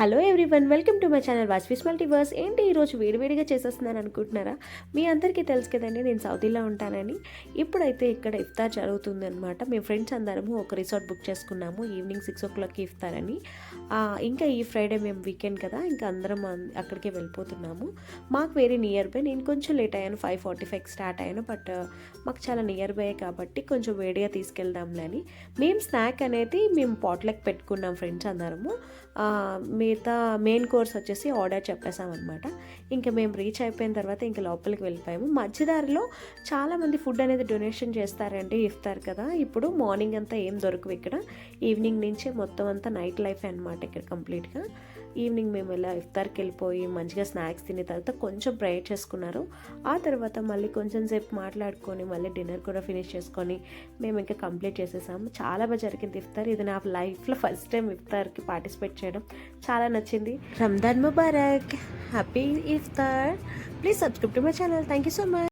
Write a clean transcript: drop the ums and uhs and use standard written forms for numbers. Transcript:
Hello everyone, welcome to my channel వాస్విస్ multiverse. ఏంటి ఈరోజు వేడివేడిగా చేసేస్తున్నాను అనుకుంటున్నారా? మీ అందరికీ తెలుసు కదండి నేను సౌదీలో ఉంటానని. ఇప్పుడైతే ఇక్కడ ఇఫ్తార్ జరుగుతుంది అనమాట. మేము ఫ్రెండ్స్ అందరము ఒక రిసార్ట్ బుక్ చేసుకున్నాము ఈవినింగ్ 6 o'clockకి ఇఫ్తార్ అని. ఇంకా ఈ ఫ్రైడే మేము వీకెండ్ కదా, ఇంకా అందరం అక్కడికే వెళ్ళిపోతున్నాము. మాకు వెరీ నియర్ బై. నేను కొంచెం లేట్ అయ్యాను, 5:45 స్టార్ట్ అయ్యాను. బట్ మాకు చాలా నియర్ బై కాబట్టి కొంచెం వేడిగా తీసుకెళ్దాంలే అని మేము స్నాక్ అనేది మేము పాట్లెక్ పెట్టుకున్నాం ఫ్రెండ్స్ అందరము. మిగతా మెయిన్ కోర్స్ వచ్చేసి ఆర్డర్ చెప్పేసామన్నమాట. ఇంకా మేము రీచ్ అయిపోయిన తర్వాత ఇంకా లోపలికి వెళ్ళిపోయాము. మధ్యదారిలో చాలామంది ఫుడ్ అనేది డొనేషన్ చేస్తారండి. ఇఫ్తార్ కదా, ఇప్పుడు మార్నింగ్ అంతా ఏం దొరకవు ఇక్కడ. ఈవినింగ్ నుంచే మొత్తం అంతా నైట్ లైఫ్ అనమాట ఇక్కడ కంప్లీట్గా. ఈవినింగ్ మేము ఇలా ఇఫ్తార్కి వెళ్ళిపోయి మంచిగా స్నాక్స్ తిన్న తర్వాత కొంచెం ప్రేయర్ చేసుకున్నారు. ఆ తర్వాత మళ్ళీ కొంచెం సేపు మాట్లాడుకొని మళ్ళీ డిన్నర్ కూడా ఫినిష్ చేసుకొని మేము ఇంకా కంప్లీట్ చేసేసాము. చాలా బాగా జరిగింది ఇఫ్తార్. ఇది నా లైఫ్లో ఫస్ట్ టైం ఇఫ్తార్కి పార్టిసిపేట్ చేయడం, చాలా నచ్చింది. Ramzan Mubarak, happy iftar. Please subscribe to my channel. Thank you so much.